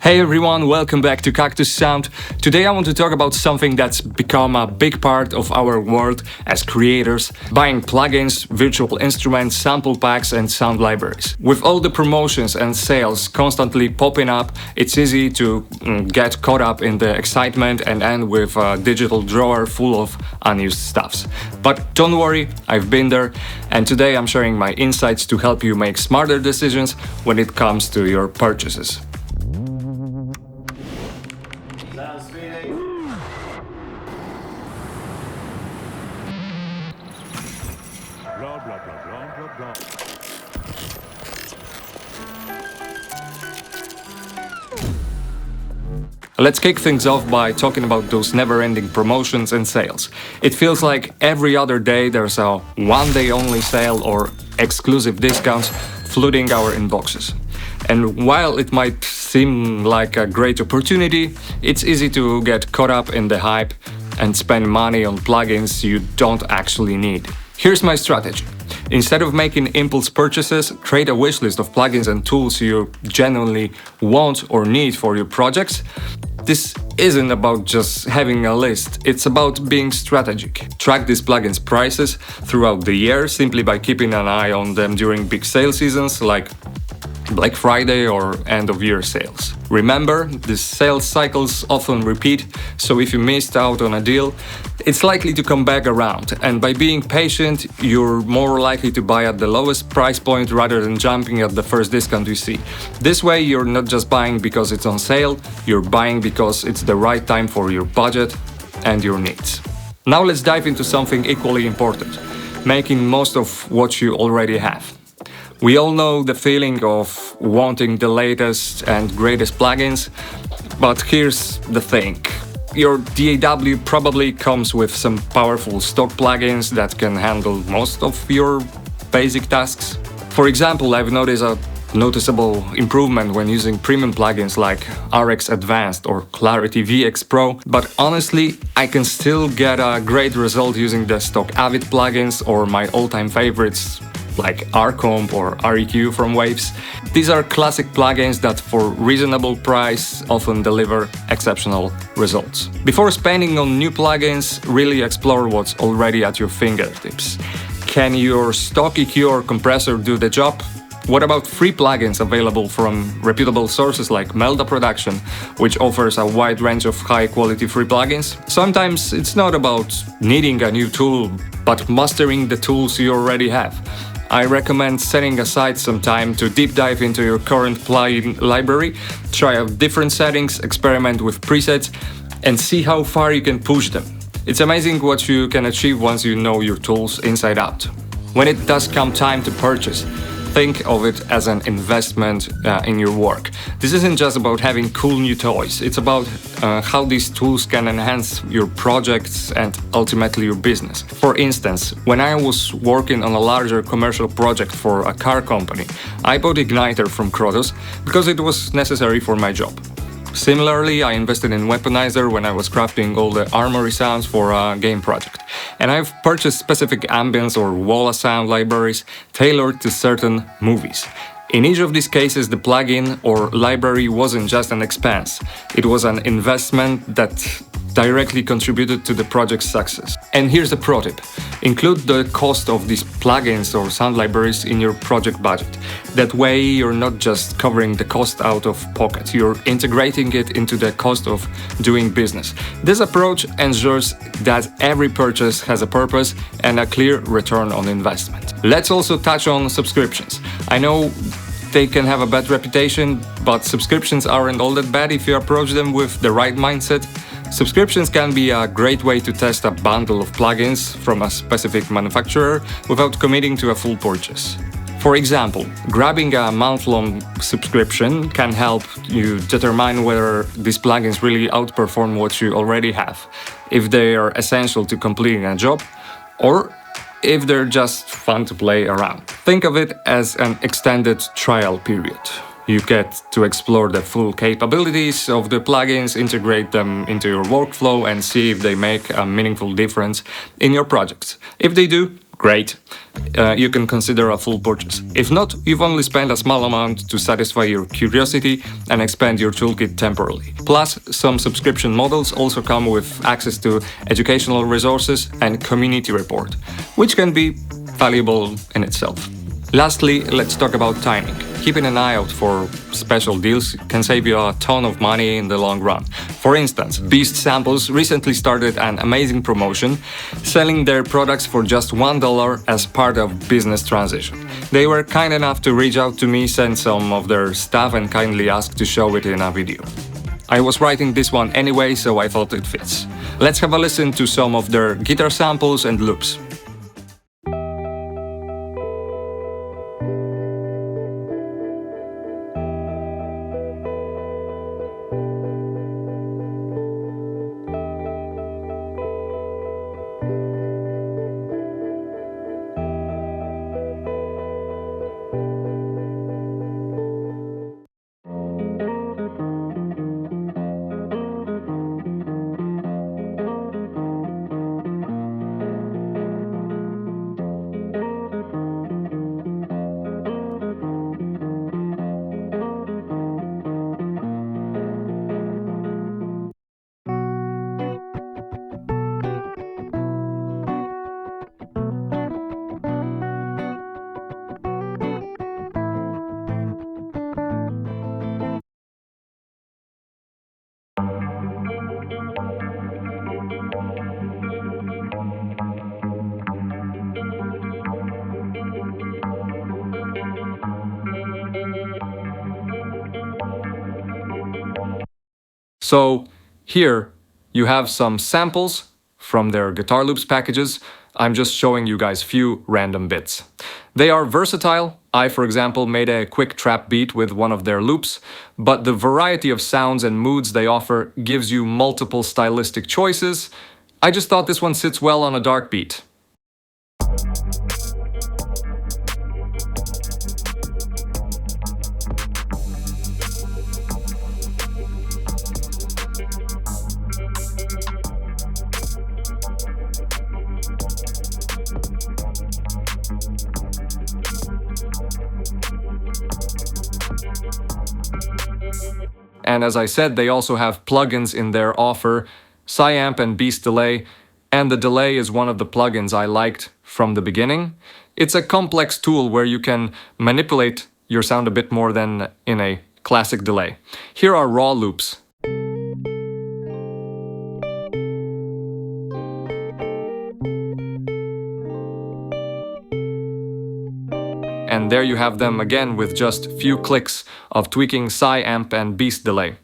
Hey everyone, welcome back to Cactuzz Sound. Today I want to talk about something that's become a big part of our world as creators, buying plugins, virtual instruments, sample packs and sound libraries. With all the promotions and sales constantly popping up, it's easy to get caught up in the excitement and end with a digital drawer full of unused stuffs. But don't worry, I've been there, and today I'm sharing my insights to help you make smarter decisions when it comes to your purchases. Let's kick things off by talking about those never-ending promotions and sales. It feels like every other day there's a one-day-only sale or exclusive discounts flooding our inboxes. And while it might seem like a great opportunity, it's easy to get caught up in the hype and spend money on plugins you don't actually need. Here's my strategy. Instead of making impulse purchases, create a wishlist of plugins and tools you genuinely want or need for your projects. This isn't about just having a list, it's about being strategic. Track these plugins' prices throughout the year simply by keeping an eye on them during big sale seasons like Black Friday or end-of-year sales. Remember, these sales cycles often repeat, so if you missed out on a deal, it's likely to come back around, and by being patient, you're more likely to buy at the lowest price point rather than jumping at the first discount you see. This way, you're not just buying because it's on sale, you're buying because it's the right time for your budget and your needs. Now let's dive into something equally important, making most of what you already have. We all know the feeling of wanting the latest and greatest plugins, but here's the thing. Your DAW probably comes with some powerful stock plugins that can handle most of your basic tasks. For example, I've noticed a noticeable improvement when using premium plugins like RX Advanced or Clarity VX Pro, but honestly, I can still get a great result using the stock Avid plugins or my all-time favorites like RComp or REQ from Waves. These are classic plugins that for reasonable price often deliver exceptional results. Before spending on new plugins, really explore what's already at your fingertips. Can your stock EQ or compressor do the job? What about free plugins available from reputable sources like Melda Production, which offers a wide range of high-quality free plugins? Sometimes it's not about needing a new tool, but mastering the tools you already have. I recommend setting aside some time to deep dive into your current plugin library, try out different settings, experiment with presets, and see how far you can push them. It's amazing what you can achieve once you know your tools inside out. When it does come time to purchase, think of it as an investment in your work. This isn't just about having cool new toys, it's about how these tools can enhance your projects and ultimately your business. For instance, when I was working on a larger commercial project for a car company, I bought Igniter from Cactuzz because it was necessary for my job. Similarly, I invested in Weaponizer when I was crafting all the armory sounds for a game project. And I've purchased specific ambience or wall sound libraries tailored to certain movies. In each of these cases, the plugin or library wasn't just an expense, it was an investment that directly contributed to the project's success. And here's a pro tip. Include the cost of these plugins or sound libraries in your project budget. That way you're not just covering the cost out of pocket, you're integrating it into the cost of doing business. This approach ensures that every purchase has a purpose and a clear return on investment. Let's also touch on subscriptions. I know they can have a bad reputation, but subscriptions aren't all that bad if you approach them with the right mindset. Subscriptions can be a great way to test a bundle of plugins from a specific manufacturer without committing to a full purchase. For example, grabbing a month-long subscription can help you determine whether these plugins really outperform what you already have, if they are essential to completing a job, or if they're just fun to play around. Think of it as an extended trial period. You get to explore the full capabilities of the plugins, integrate them into your workflow, and see if they make a meaningful difference in your projects. If they do, Great. You can consider a full purchase. If not, you've only spent a small amount to satisfy your curiosity and expand your toolkit temporarily. Plus, some subscription models also come with access to educational resources and community report, which can be valuable in itself. Lastly, let's talk about timing. Keeping an eye out for special deals can save you a ton of money in the long run. For instance, Beastsamples recently started an amazing promotion, selling their products for just $1 as part of business transition. They were kind enough to reach out to me, send some of their stuff and kindly ask to show it in a video. I was writing this one anyway, so I thought it fits. Let's have a listen to some of their guitar samples and loops. So here you have some samples from their guitar loops packages. I'm just showing you guys few random bits. They are versatile. I, for example, made a quick trap beat with one of their loops, but the variety of sounds and moods they offer gives you multiple stylistic choices. I just thought this one sits well on a dark beat. And as I said, they also have plugins in their offer, Sciamp and Beast Delay, and the Delay is one of the plugins I liked from the beginning. It's a complex tool where you can manipulate your sound a bit more than in a classic delay. Here are raw loops. And there you have them again with just few clicks of tweaking Sciamp and Beast Delay.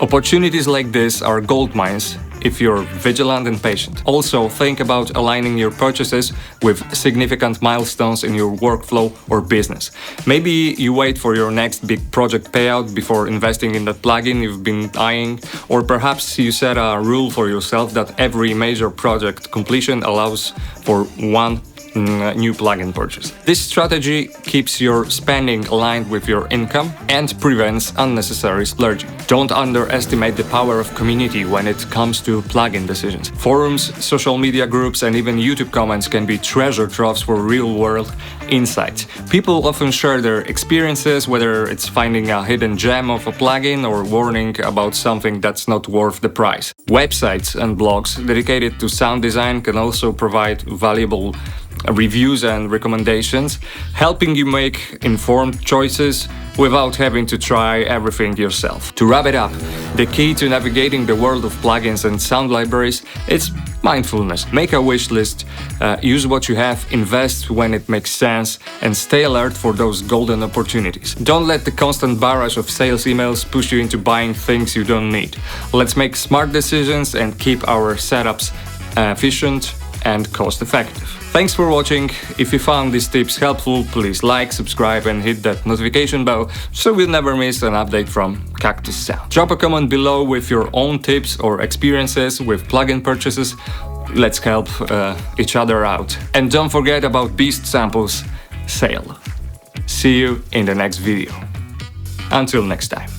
Opportunities like this are gold mines if you're vigilant and patient. Also, think about aligning your purchases with significant milestones in your workflow or business. Maybe you wait for your next big project payout before investing in that plugin you've been eyeing, or perhaps you set a rule for yourself that every major project completion allows for one new plugin purchase. This strategy keeps your spending aligned with your income and prevents unnecessary splurging. Don't underestimate the power of community when it comes to plugin decisions. Forums, social media groups, and even YouTube comments can be treasure troves for real-world insights. People often share their experiences, whether it's finding a hidden gem of a plugin or warning about something that's not worth the price. Websites and blogs dedicated to sound design can also provide valuable reviews and recommendations, helping you make informed choices without having to try everything yourself. To wrap it up, the key to navigating the world of plugins and sound libraries is mindfulness. Make a wish list, use what you have, invest when it makes sense, and stay alert for those golden opportunities. Don't let the constant barrage of sales emails push you into buying things you don't need. Let's make smart decisions and keep our setups efficient and cost-effective. Thanks for watching. If you found these tips helpful, please like, subscribe and hit that notification bell so you'll never miss an update from Cactuzz Sound. Drop a comment below with your own tips or experiences with plugin purchases. Let's help each other out. And don't forget about Beastsamples sale. See you in the next video. Until next time.